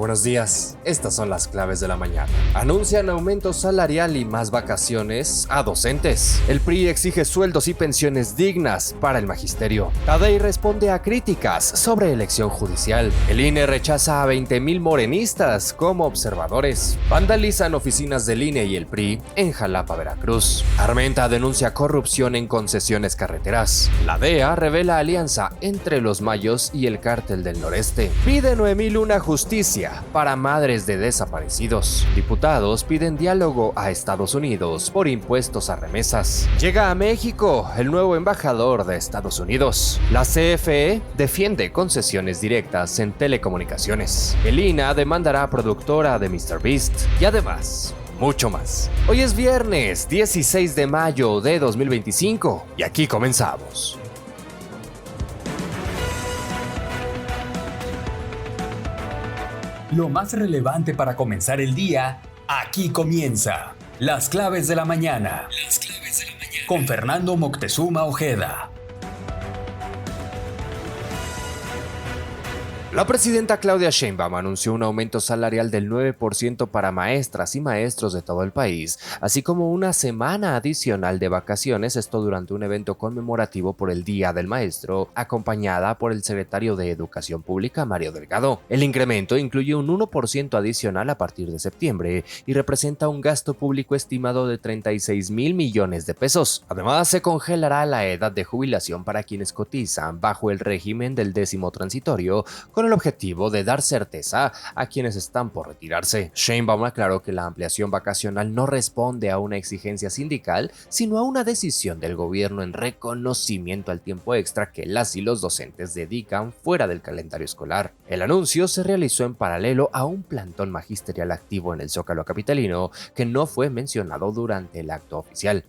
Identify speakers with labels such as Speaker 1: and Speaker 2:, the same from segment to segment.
Speaker 1: buenos días. Estas son las claves de la mañana. Anuncian aumento salarial y más vacaciones a docentes. El PRI exige sueldos y pensiones dignas para el magisterio. Tadei responde a críticas sobre elección judicial. El INE rechaza a 20,000 morenistas como observadores. Vandalizan oficinas del INE y el PRI en Jalapa, Veracruz. Armenta denuncia corrupción en concesiones carreteras. La DEA revela alianza entre los Mayos y el Cártel del Noreste. Pide Noemí Luna justicia para madres de desaparecidos. Diputados piden diálogo a Estados Unidos por impuestos a remesas. Llega a México el nuevo embajador de Estados Unidos. La CFE defiende concesiones directas en telecomunicaciones. El INAH demandará a productora de MrBeast y además mucho más. Hoy es viernes 16 de mayo de 2025 y aquí comenzamos.
Speaker 2: Lo más relevante para comenzar el día, aquí comienza. Las claves de la mañana. Con Fernando Moctezuma Ojeda.
Speaker 1: La presidenta Claudia Sheinbaum anunció un aumento salarial del 9% para maestras y maestros de todo el país, así como una semana adicional de vacaciones, esto durante un evento conmemorativo por el Día del Maestro, acompañada por el secretario de Educación Pública, Mario Delgado. El incremento incluye un 1% adicional a partir de septiembre y representa un gasto público estimado de 36,000 millones de pesos. Además, se congelará la edad de jubilación para quienes cotizan bajo el régimen del 10º transitorio, con el objetivo de dar certeza a quienes están por retirarse. Sheinbaum aclaró que la ampliación vacacional no responde a una exigencia sindical, sino a una decisión del gobierno en reconocimiento al tiempo extra que las y los docentes dedican fuera del calendario escolar. El anuncio se realizó en paralelo a un plantón magisterial activo en el Zócalo capitalino que no fue mencionado durante el acto oficial.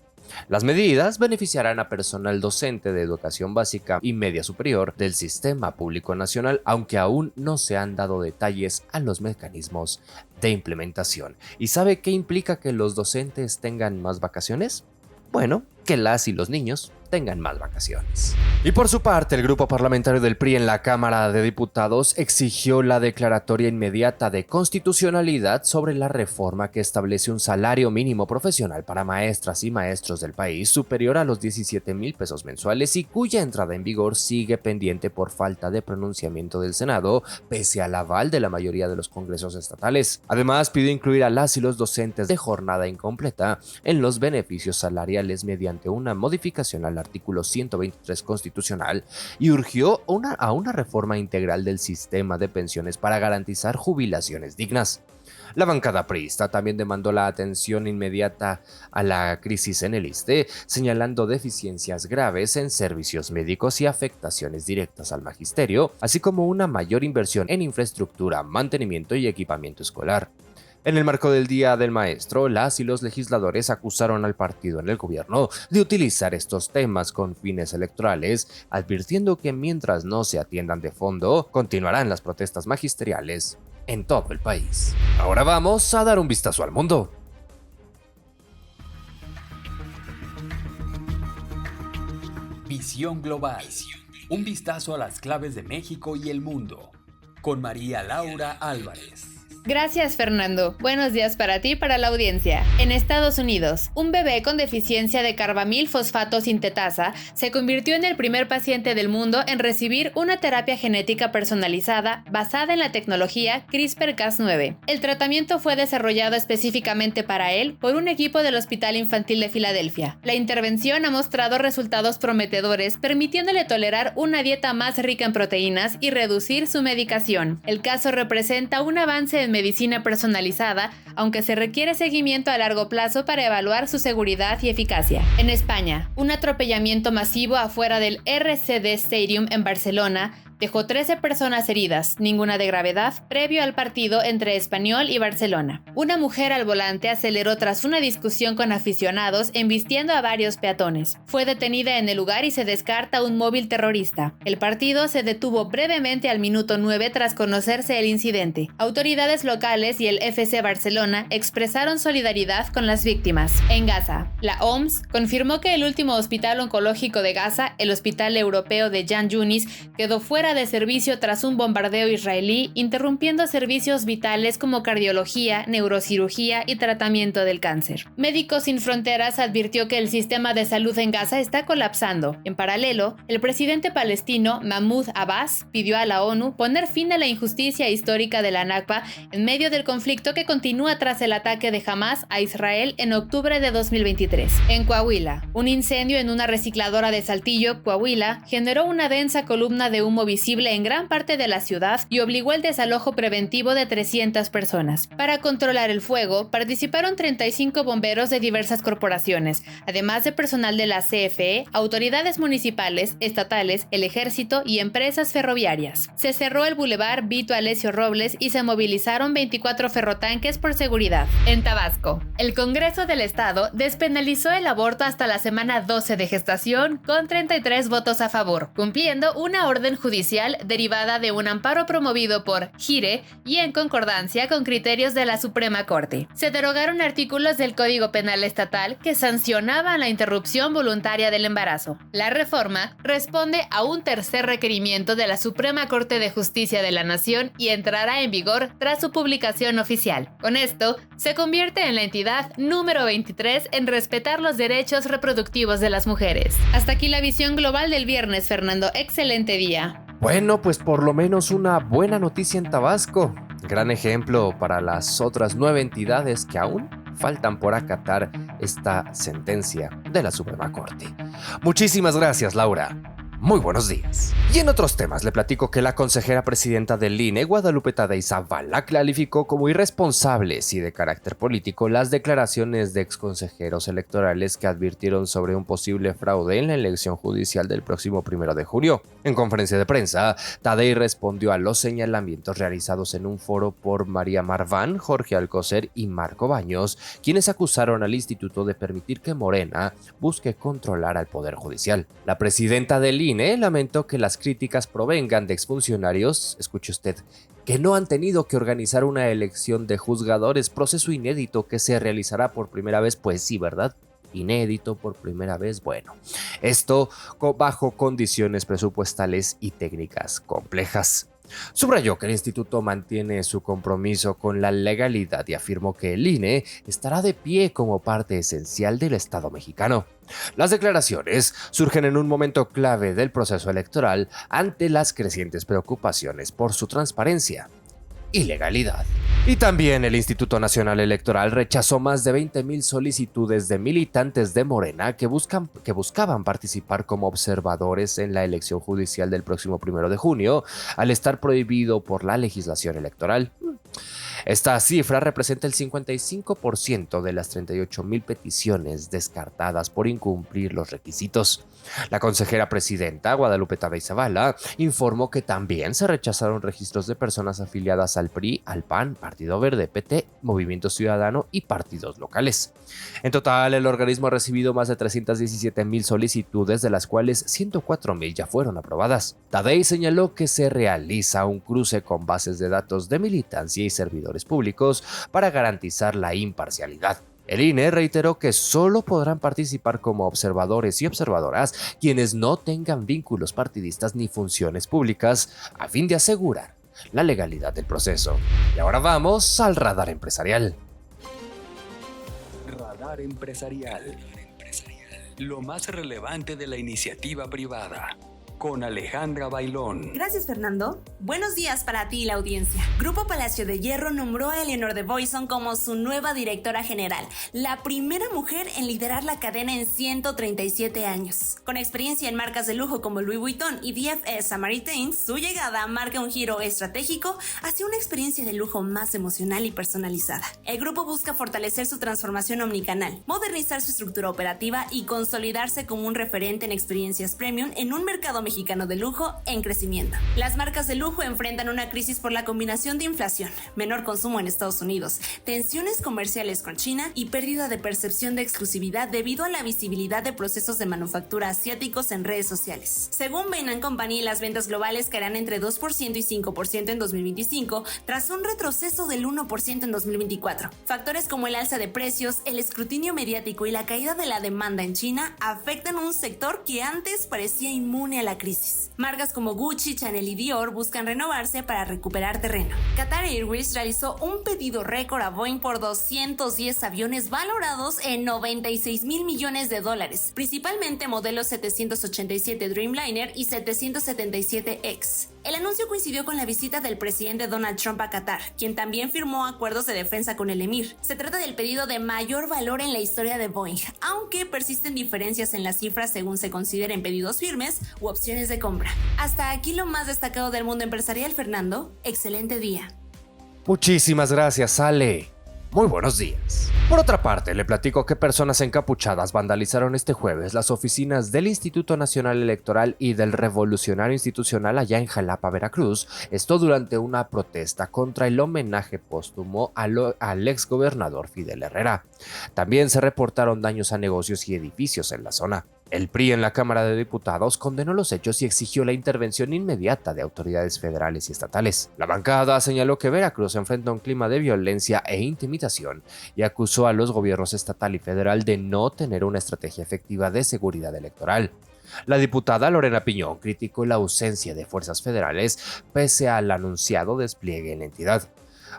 Speaker 1: Las medidas beneficiarán a personal docente de educación básica y media superior del Sistema Público Nacional, aunque aún no se han dado detalles a los mecanismos de implementación. ¿Y sabe qué implica que los docentes tengan más vacaciones? Bueno, que las y los niños tengan más vacaciones. Y por su parte, el grupo parlamentario del PRI en la Cámara de Diputados exigió la declaratoria inmediata de constitucionalidad sobre la reforma que establece un salario mínimo profesional para maestras y maestros del país superior a los 17,000 pesos mensuales y cuya entrada en vigor sigue pendiente por falta de pronunciamiento del Senado, pese al aval de la mayoría de los congresos estatales. Además, pidió incluir a las y los docentes de jornada incompleta en los beneficios salariales mediante una modificación al artículo 123 constitucional y urgió a una reforma integral del sistema de pensiones para garantizar jubilaciones dignas. La bancada priista también demandó la atención inmediata a la crisis en el ISSSTE, señalando deficiencias graves en servicios médicos y afectaciones directas al magisterio, así como una mayor inversión en infraestructura, mantenimiento y equipamiento escolar. En el marco del Día del Maestro, las y los legisladores acusaron al partido en el gobierno de utilizar estos temas con fines electorales, advirtiendo que mientras no se atiendan de fondo, continuarán las protestas magisteriales en todo el país. Ahora vamos a dar un vistazo al mundo.
Speaker 2: Visión Global. Un vistazo a las claves de México y el mundo. Con María Laura Álvarez.
Speaker 3: Gracias, Fernando. Buenos días para ti y para la audiencia. En Estados Unidos, un bebé con deficiencia de carbamil fosfato sintetasa se convirtió en el primer paciente del mundo en recibir una terapia genética personalizada basada en la tecnología CRISPR-Cas9. El tratamiento fue desarrollado específicamente para él por un equipo del Hospital Infantil de Filadelfia. La intervención ha mostrado resultados prometedores, permitiéndole tolerar una dieta más rica en proteínas y reducir su medicación. El caso representa un avance en medicina personalizada, aunque se requiere seguimiento a largo plazo para evaluar su seguridad y eficacia. En España, un atropellamiento masivo afuera del RCD Stadium en Barcelona dejó 13 personas heridas, ninguna de gravedad, previo al partido entre Espanyol y Barcelona. Una mujer al volante aceleró tras una discusión con aficionados embistiendo a varios peatones. Fue detenida en el lugar y se descarta un móvil terrorista. El partido se detuvo brevemente al minuto 9 tras conocerse el incidente. Autoridades locales y el FC Barcelona expresaron solidaridad con las víctimas. En Gaza, la OMS confirmó que el último hospital oncológico de Gaza, el Hospital Europeo de Jan Yunis, quedó fuera fuera de servicio tras un bombardeo israelí, interrumpiendo servicios vitales como cardiología, neurocirugía y tratamiento del cáncer. Médicos Sin Fronteras advirtió que el sistema de salud en Gaza está colapsando. En paralelo, el presidente palestino Mahmoud Abbas pidió a la ONU poner fin a la injusticia histórica de la Nakba en medio del conflicto que continúa tras el ataque de Hamas a Israel en octubre de 2023. En Coahuila, un incendio en una recicladora de Saltillo, Coahuila, generó una densa columna de humo visible en gran parte de la ciudad y obligó el desalojo preventivo de 300 personas. Para controlar el fuego, participaron 35 bomberos de diversas corporaciones, además de personal de la CFE, autoridades municipales, estatales, el ejército y empresas ferroviarias. Se cerró el bulevar Vito Alessio Robles y se movilizaron 24 ferrotanques por seguridad. En Tabasco, el Congreso del Estado despenalizó el aborto hasta la semana 12 de gestación con 33 votos a favor, cumpliendo una orden judicial derivada de un amparo promovido por GIRE y en concordancia con criterios de la Suprema Corte. Se derogaron artículos del Código Penal Estatal que sancionaban la interrupción voluntaria del embarazo. La reforma responde a un tercer requerimiento de la Suprema Corte de Justicia de la Nación y entrará en vigor tras su publicación oficial. Con esto, se convierte en la entidad número 23 en respetar los derechos reproductivos de las mujeres. Hasta aquí la visión global del viernes, Fernando. Excelente día.
Speaker 1: Bueno, pues por lo menos una buena noticia en Tabasco. Gran ejemplo para las otras 9 entidades que aún faltan por acatar esta sentencia de la Suprema Corte. Muchísimas gracias, Laura. Muy buenos días. Y en otros temas le platico que la consejera presidenta del INE, Guadalupe Tadei Zavala, calificó como irresponsables y de carácter político las declaraciones de exconsejeros electorales que advirtieron sobre un posible fraude en la elección judicial del próximo 1 de junio. En conferencia de prensa, Tadei respondió a los señalamientos realizados en un foro por María Marván, Jorge Alcocer y Marco Baños, quienes acusaron al instituto de permitir que Morena busque controlar al Poder Judicial. La presidenta del INE lamentó que las críticas provengan de exfuncionarios, escuche usted, que no han tenido que organizar una elección de juzgadores, proceso inédito que se realizará por primera vez, pues sí, ¿verdad? Inédito por primera vez, bueno, esto bajo condiciones presupuestales y técnicas complejas. Subrayó que el instituto mantiene su compromiso con la legalidad y afirmó que el INE estará de pie como parte esencial del Estado mexicano. Las declaraciones surgen en un momento clave del proceso electoral ante las crecientes preocupaciones por su transparencia y legalidad. Y también el Instituto Nacional Electoral rechazó más de 20,000 solicitudes de militantes de Morena que buscaban participar como observadores en la elección judicial del próximo 1 de junio, al estar prohibido por la legislación electoral. Esta cifra representa el 55% de las 38,000 peticiones descartadas por incumplir los requisitos. La consejera presidenta, Guadalupe Tadei Zavala, informó que también se rechazaron registros de personas afiliadas al PRI, al PAN, Partido Verde, PT, Movimiento Ciudadano y partidos locales. En total, el organismo ha recibido más de 317,000 solicitudes, de las cuales 104,000 ya fueron aprobadas. Tadei señaló que se realiza un cruce con bases de datos de militancia y servidores públicos para garantizar la imparcialidad. El INE reiteró que solo podrán participar como observadores y observadoras quienes no tengan vínculos partidistas ni funciones públicas, a fin de asegurar la legalidad del proceso. Y ahora vamos al radar empresarial.
Speaker 2: Radar empresarial. Lo más relevante de la iniciativa privada. Con Alejandra Bailón.
Speaker 4: Gracias, Fernando. Buenos días para ti y la audiencia. Grupo Palacio de Hierro nombró a Eleanor de Boyson como su nueva directora general, la primera mujer en liderar la cadena en 137 años. Con experiencia en marcas de lujo como Louis Vuitton y DFS Samaritains, su llegada marca un giro estratégico hacia una experiencia de lujo más emocional y personalizada. El grupo busca fortalecer su transformación omnicanal, modernizar su estructura operativa y consolidarse como un referente en experiencias premium en un mercado mexicano de lujo en crecimiento. Las marcas de lujo enfrentan una crisis por la combinación de inflación, menor consumo en Estados Unidos, tensiones comerciales con China y pérdida de percepción de exclusividad debido a la visibilidad de procesos de manufactura asiáticos en redes sociales. Según Bain & Company, las ventas globales caerán entre 2% y 5% en 2025, tras un retroceso del 1% en 2024. Factores como el alza de precios, el escrutinio mediático y la caída de la demanda en China afectan a un sector que antes parecía inmune a la crisis. Marcas como Gucci, Chanel y Dior buscan renovarse para recuperar terreno. Qatar Airways realizó un pedido récord a Boeing por 210 aviones valorados en $96,000 millones, principalmente modelos 787 Dreamliner y 777X. El anuncio coincidió con la visita del presidente Donald Trump a Qatar, quien también firmó acuerdos de defensa con el emir. Se trata del pedido de mayor valor en la historia de Boeing, aunque persisten diferencias en las cifras según se consideren pedidos firmes u opciones de compra. Hasta aquí lo más destacado del mundo empresarial, Fernando. Excelente día.
Speaker 1: Muchísimas gracias, Ale. Muy buenos días. Por otra parte, le platico que personas encapuchadas vandalizaron este jueves las oficinas del Instituto Nacional Electoral y del Revolucionario Institucional allá en Jalapa, Veracruz, esto durante una protesta contra el homenaje póstumo al exgobernador Fidel Herrera. También se reportaron daños a negocios y edificios en la zona. El PRI en la Cámara de Diputados condenó los hechos y exigió la intervención inmediata de autoridades federales y estatales. La bancada señaló que Veracruz enfrenta un clima de violencia e intimidación y acusó a los gobiernos estatal y federal de no tener una estrategia efectiva de seguridad electoral. La diputada Lorena Piñón criticó la ausencia de fuerzas federales pese al anunciado despliegue en la entidad.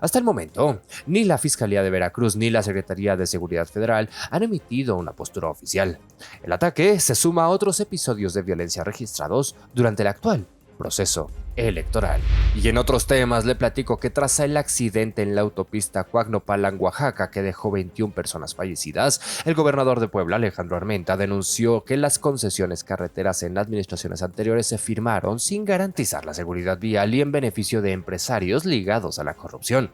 Speaker 1: Hasta el momento, ni la Fiscalía de Veracruz ni la Secretaría de Seguridad Federal han emitido una postura oficial. El ataque se suma a otros episodios de violencia registrados durante el actual proceso electoral. Y en otros temas le platico que tras el accidente en la autopista Coacnopalan, Oaxaca, que dejó 21 personas fallecidas, el gobernador de Puebla, Alejandro Armenta, denunció que las concesiones carreteras en administraciones anteriores se firmaron sin garantizar la seguridad vial y en beneficio de empresarios ligados a la corrupción.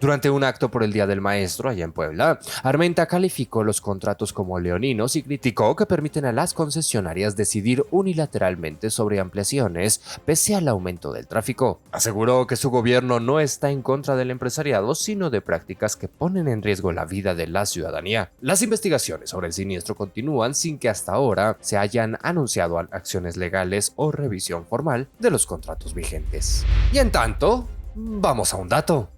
Speaker 1: Durante un acto por el Día del Maestro allá en Puebla, Armenta calificó los contratos como leoninos y criticó que permiten a las concesionarias decidir unilateralmente sobre ampliaciones pese al aumento del tráfico. Aseguró que su gobierno no está en contra del empresariado, sino de prácticas que ponen en riesgo la vida de la ciudadanía. Las investigaciones sobre el siniestro continúan sin que hasta ahora se hayan anunciado acciones legales o revisión formal de los contratos vigentes. Y en tanto, vamos a un dato.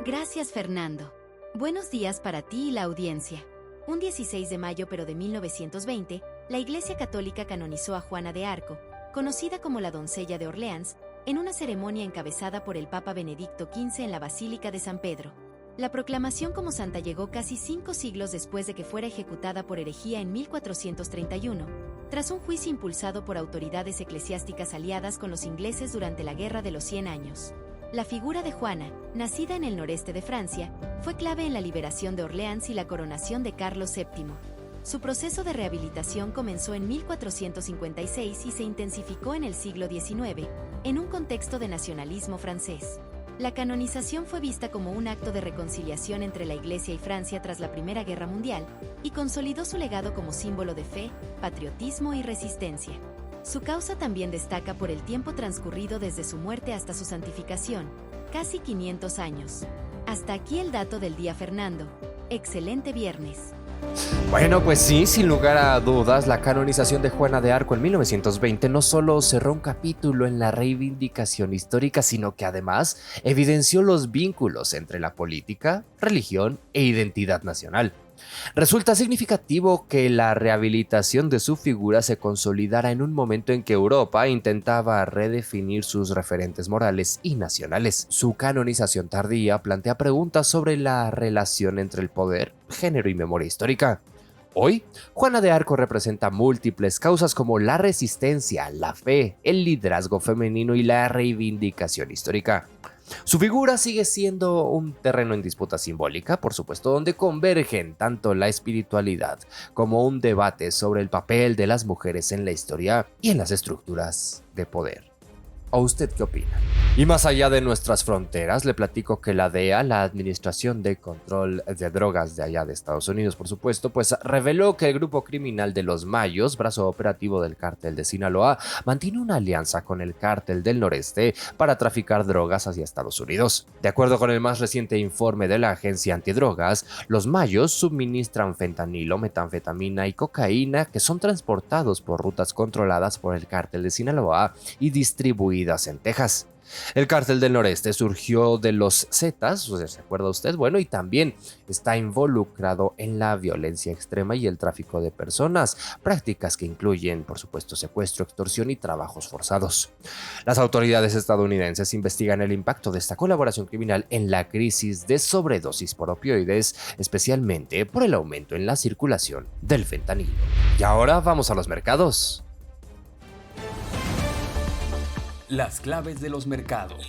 Speaker 5: Gracias, Fernando. Buenos días para ti y la audiencia. Un 16 de mayo pero de 1920, la Iglesia Católica canonizó a Juana de Arco, conocida como la Doncella de Orleans, en una ceremonia encabezada por el Papa Benedicto XV en la Basílica de San Pedro. La proclamación como santa llegó casi 5 siglos después de que fuera ejecutada por herejía en 1431, tras un juicio impulsado por autoridades eclesiásticas aliadas con los ingleses durante la Guerra de los 100 años. La figura de Juana, nacida en el noreste de Francia, fue clave en la liberación de Orleans y la coronación de Carlos VII. Su proceso de rehabilitación comenzó en 1456 y se intensificó en el siglo XIX, en un contexto de nacionalismo francés. La canonización fue vista como un acto de reconciliación entre la Iglesia y Francia tras la Primera Guerra Mundial, y consolidó su legado como símbolo de fe, patriotismo y resistencia. Su causa también destaca por el tiempo transcurrido desde su muerte hasta su santificación, casi 500 años. Hasta aquí el dato del día, Fernando. Excelente viernes.
Speaker 1: Bueno, pues sí, sin lugar a dudas, la canonización de Juana de Arco en 1920 no solo cerró un capítulo en la reivindicación histórica, sino que además evidenció los vínculos entre la política, religión e identidad nacional. Resulta significativo que la rehabilitación de su figura se consolidara en un momento en que Europa intentaba redefinir sus referentes morales y nacionales. Su canonización tardía plantea preguntas sobre la relación entre el poder, género y memoria histórica. Hoy, Juana de Arco representa múltiples causas como la resistencia, la fe, el liderazgo femenino y la reivindicación histórica. Su figura sigue siendo un terreno en disputa simbólica, por supuesto, donde convergen tanto la espiritualidad como un debate sobre el papel de las mujeres en la historia y en las estructuras de poder. ¿O usted qué opina? Y más allá de nuestras fronteras, le platico que la DEA, la Administración de Control de Drogas de allá de Estados Unidos, por supuesto, pues reveló que el grupo criminal de los Mayos, brazo operativo del cártel de Sinaloa, mantiene una alianza con el cártel del noreste para traficar drogas hacia Estados Unidos. De acuerdo con el más reciente informe de la agencia antidrogas, los Mayos suministran fentanilo, metanfetamina y cocaína que son transportados por rutas controladas por el cártel de Sinaloa y distribuidas en Texas. El Cártel del Noreste surgió de los Zetas, ¿se acuerda usted? Bueno, y también está involucrado en la violencia extrema y el tráfico de personas, prácticas que incluyen, por supuesto, secuestro, extorsión y trabajos forzados. Las autoridades estadounidenses investigan el impacto de esta colaboración criminal en la crisis de sobredosis por opioides, especialmente por el aumento en la circulación del fentanilo. Y ahora vamos a los mercados.
Speaker 2: Las claves de los mercados.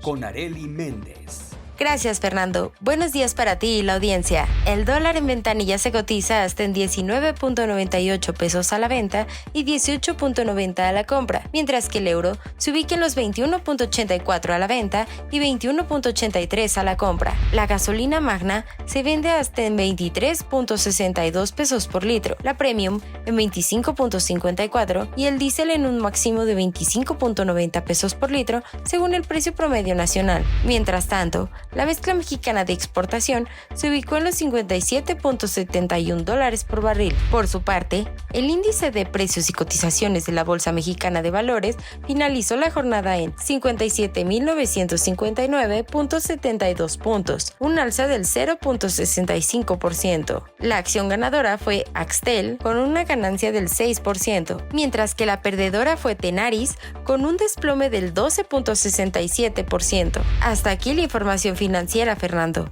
Speaker 2: Con Arely Méndez.
Speaker 6: Gracias, Fernando. Buenos días para ti y la audiencia. El dólar en ventanilla se cotiza hasta en 19.98 pesos a la venta y 18.90 a la compra, mientras que el euro se ubica en los 21.84 a la venta y 21.83 a la compra. La gasolina magna se vende hasta en 23.62 pesos por litro, la premium en 25.54 y el diésel en un máximo de 25.90 pesos por litro, según el precio promedio nacional. Mientras tanto, la mezcla mexicana de exportación se ubicó en los $57.71 por barril. Por su parte, el índice de precios y cotizaciones de la Bolsa Mexicana de Valores finalizó la jornada en 57.959.72 puntos, un alza del 0.65%. La acción ganadora fue Axtel con una ganancia del 6%, mientras que la perdedora fue Tenaris con un desplome del 12.67%. Hasta aquí la información financiera, Fernando.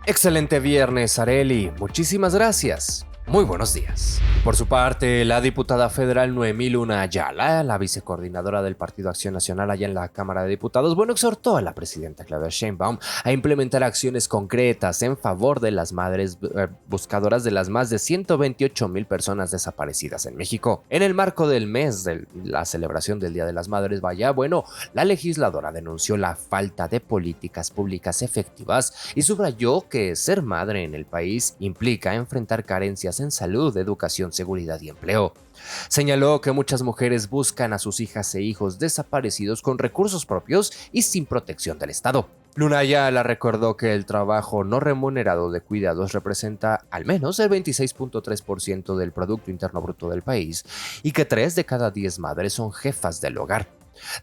Speaker 1: Excelente viernes, Arely. Muchísimas gracias. Muy buenos días. Por su parte, la diputada federal Noemí Luna Ayala, la vicecoordinadora del Partido Acción Nacional allá en la Cámara de Diputados, exhortó a la presidenta Claudia Sheinbaum a implementar acciones concretas en favor de las madres buscadoras de las más de 128,000 personas desaparecidas en México. En el marco del mes de la celebración del Día de las Madres, la legisladora denunció la falta de políticas públicas efectivas y subrayó que ser madre en el país implica enfrentar carencias en salud, educación, seguridad y empleo. Señaló que muchas mujeres buscan a sus hijas e hijos desaparecidos con recursos propios y sin protección del Estado. Luna Ayala recordó que el trabajo no remunerado de cuidados representa al menos el 26.3% del Producto Interno Bruto del país y que 3 de cada 10 madres son jefas del hogar.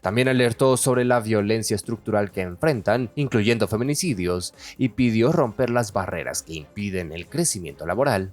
Speaker 1: También alertó sobre la violencia estructural que enfrentan, incluyendo feminicidios, y pidió romper las barreras que impiden el crecimiento laboral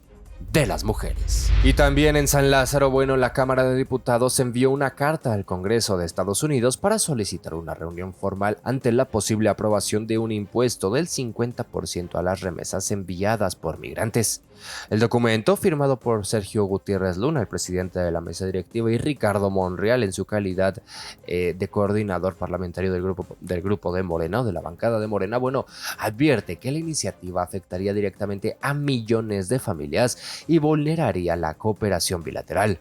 Speaker 1: de las mujeres. Y también en San Lázaro, la Cámara de Diputados envió una carta al Congreso de Estados Unidos para solicitar una reunión formal ante la posible aprobación de un impuesto del 50% a las remesas enviadas por migrantes. El documento, firmado por Sergio Gutiérrez Luna, el presidente de la mesa directiva, y Ricardo Monreal en su calidad de coordinador parlamentario del grupo de Morena o de la bancada de Morena, advierte que la iniciativa afectaría directamente a millones de familias y vulneraría la cooperación bilateral.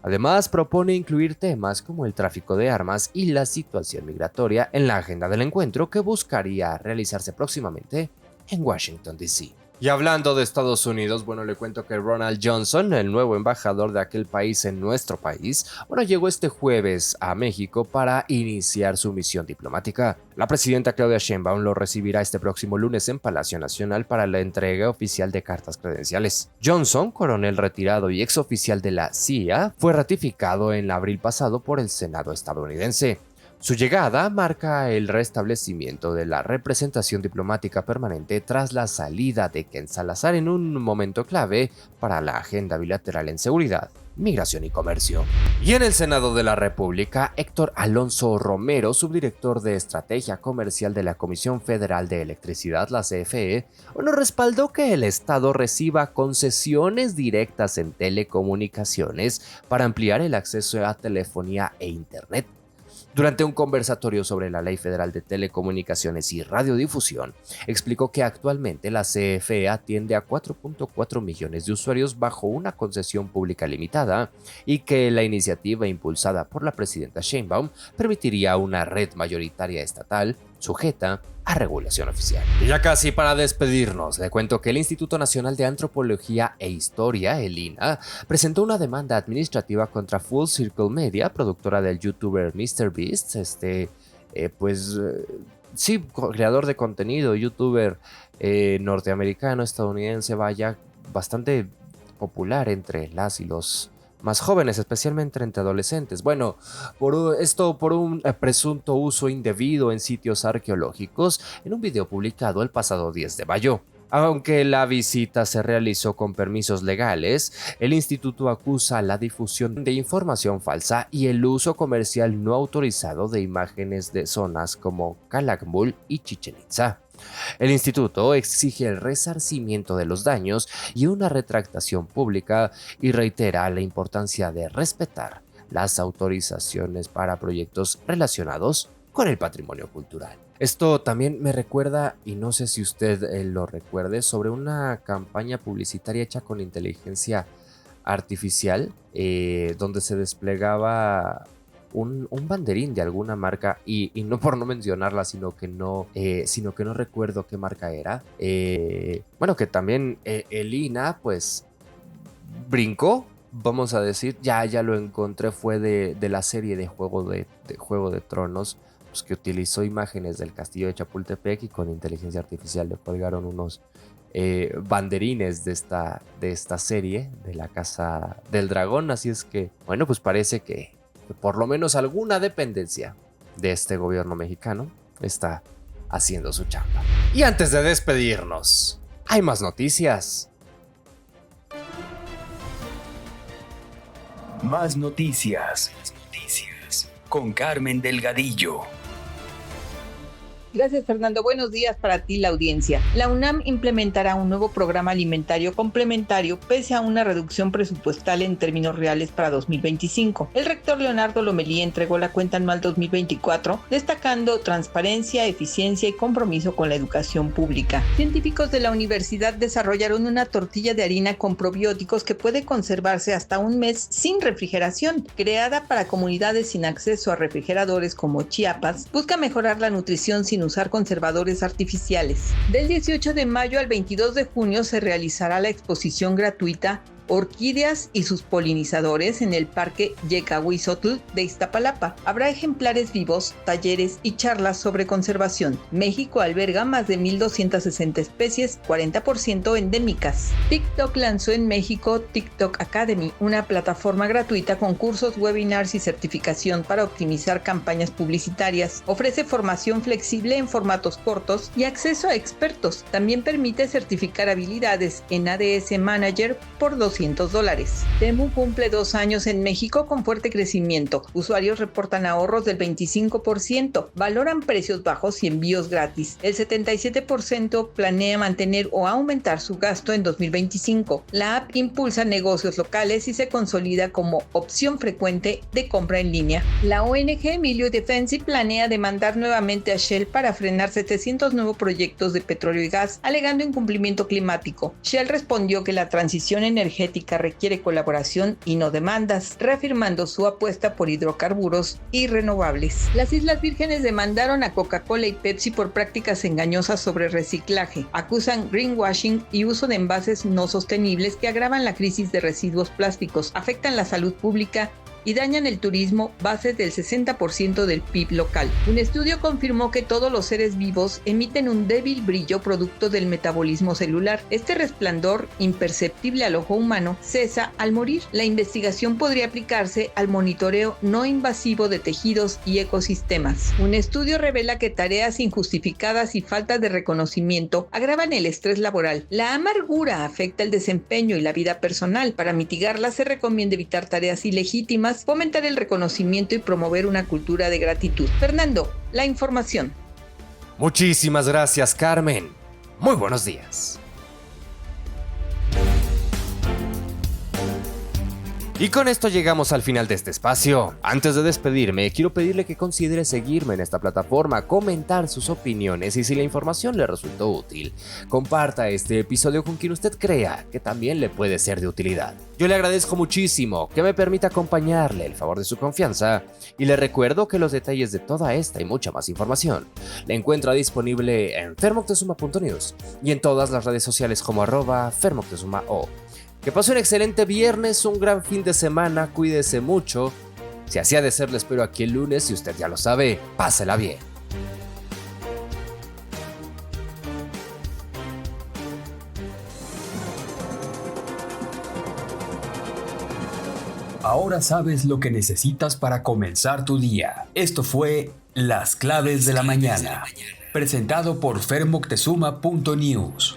Speaker 1: Además, propone incluir temas como el tráfico de armas y la situación migratoria en la agenda del encuentro que buscaría realizarse próximamente en Washington, D.C. Y hablando de Estados Unidos, le cuento que Ronald Johnson, el nuevo embajador de aquel país en nuestro país, llegó este jueves a México para iniciar su misión diplomática. La presidenta Claudia Sheinbaum lo recibirá este próximo lunes en Palacio Nacional para la entrega oficial de cartas credenciales. Johnson, coronel retirado y exoficial de la CIA, fue ratificado en abril pasado por el Senado estadounidense. Su llegada marca el restablecimiento de la representación diplomática permanente tras la salida de Ken Salazar en un momento clave para la agenda bilateral en seguridad, migración y comercio. Y en el Senado de la República, Héctor Alonso Romero, subdirector de Estrategia Comercial de la Comisión Federal de Electricidad, la CFE, respaldó que el Estado reciba concesiones directas en telecomunicaciones para ampliar el acceso a telefonía e Internet. Durante un conversatorio sobre la Ley Federal de Telecomunicaciones y Radiodifusión, explicó que actualmente la CFE atiende a 4.4 millones de usuarios bajo una concesión pública limitada y que la iniciativa impulsada por la presidenta Sheinbaum permitiría una red mayoritaria estatal sujeta a regulación oficial. Y ya casi para despedirnos, le cuento que el Instituto Nacional de Antropología e Historia, el INAH, presentó una demanda administrativa contra Full Circle Media, productora del youtuber MrBeast, creador de contenido, youtuber norteamericano, estadounidense, bastante popular entre las y los más jóvenes, especialmente entre adolescentes. Bueno, por un presunto uso indebido en sitios arqueológicos en un video publicado el pasado 10 de mayo. Aunque la visita se realizó con permisos legales, el instituto acusa la difusión de información falsa y el uso comercial no autorizado de imágenes de zonas como Calakmul y Chichén Itzá. El instituto exige el resarcimiento de los daños y una retractación pública y reitera la importancia de respetar las autorizaciones para proyectos relacionados con el patrimonio cultural. Esto también me recuerda, y no sé si usted lo recuerde, sobre una campaña publicitaria hecha con inteligencia artificial, donde se desplegaba un banderín de alguna marca, y no por no mencionarla, sino que no recuerdo qué marca era. Bueno, que también el INAH pues brincó, vamos a decir, ya lo encontré, fue de la serie de Juego de Tronos, pues, que utilizó imágenes del castillo de Chapultepec y con inteligencia artificial le colgaron unos banderines de esta serie de la Casa del Dragón. Así es que, bueno, pues parece que por lo menos alguna dependencia de este gobierno mexicano está haciendo su chamba. Y antes de despedirnos, hay más noticias.
Speaker 2: Más noticias con Carmen Delgadillo.
Speaker 7: Gracias, Fernando. Buenos días para ti, la audiencia. La UNAM implementará un nuevo programa alimentario complementario pese a una reducción presupuestal en términos reales para 2025. El rector Leonardo Lomelí entregó la cuenta anual 2024, destacando transparencia, eficiencia y compromiso con la educación pública. Científicos de la universidad desarrollaron una tortilla de harina con probióticos que puede conservarse hasta un mes sin refrigeración. Creada para comunidades sin acceso a refrigeradores como Chiapas, busca mejorar la nutrición sin usar conservadores artificiales. Del 18 de mayo al 22 de junio se realizará la exposición gratuita Orquídeas y sus polinizadores en el Parque Yecahuizotl de Iztapalapa. Habrá ejemplares vivos, talleres y charlas sobre conservación. México alberga más de 1,260 especies, 40% endémicas. TikTok lanzó en México TikTok Academy, una plataforma gratuita con cursos, webinars y certificación para optimizar campañas publicitarias. Ofrece formación flexible en formatos cortos y acceso a expertos. También permite certificar habilidades en ADS Manager por $200. Temu cumple 2 años en México con fuerte crecimiento. Usuarios reportan ahorros del 25%, valoran precios bajos y envíos gratis. El 77% planea mantener o aumentar su gasto en 2025. La app impulsa negocios locales y se consolida como opción frecuente de compra en línea. La ONG Milieu Defensive planea demandar nuevamente a Shell para frenar 700 nuevos proyectos de petróleo y gas, alegando incumplimiento climático. Shell respondió que la transición energética requiere colaboración y no demandas, reafirmando su apuesta por hidrocarburos y renovables. Las Islas Vírgenes demandaron a Coca-Cola y Pepsi por prácticas engañosas sobre reciclaje. Acusan greenwashing y uso de envases no sostenibles que agravan la crisis de residuos plásticos, afectan la salud pública y dañan el turismo, base del 60% del PIB local. Un estudio confirmó que todos los seres vivos emiten un débil brillo producto del metabolismo celular. Este resplandor, imperceptible al ojo humano, cesa al morir. La investigación podría aplicarse al monitoreo no invasivo de tejidos y ecosistemas. Un estudio revela que tareas injustificadas y falta de reconocimiento agravan el estrés laboral. La amargura afecta el desempeño y la vida personal. Para mitigarla se recomienda evitar tareas ilegítimas, fomentar el reconocimiento y promover una cultura de gratitud. Fernando, la información.
Speaker 1: Muchísimas gracias, Carmen. Muy buenos días. Y con esto llegamos al final de este espacio. Antes de despedirme, quiero pedirle que considere seguirme en esta plataforma, comentar sus opiniones y si la información le resultó útil, comparta este episodio con quien usted crea que también le puede ser de utilidad. Yo le agradezco muchísimo que me permita acompañarle, el favor de su confianza, y le recuerdo que los detalles de toda esta y mucha más información la encuentra disponible en fermoctezuma.news y en todas las redes sociales como @fermoctezumao. Que pase un excelente viernes, un gran fin de semana, cuídese mucho. Si así ha de ser, le espero aquí el lunes y usted ya lo sabe, pásela bien.
Speaker 2: Ahora sabes lo que necesitas para comenzar tu día. Esto fue Las Claves de la Mañana, presentado por fermoctezuma.news.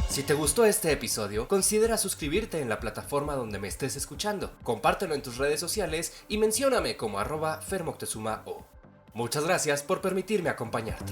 Speaker 1: Si te gustó este episodio, considera suscribirte en la plataforma donde me estés escuchando, compártelo en tus redes sociales y mencióname como @fermoctezuma. Muchas gracias por permitirme acompañarte.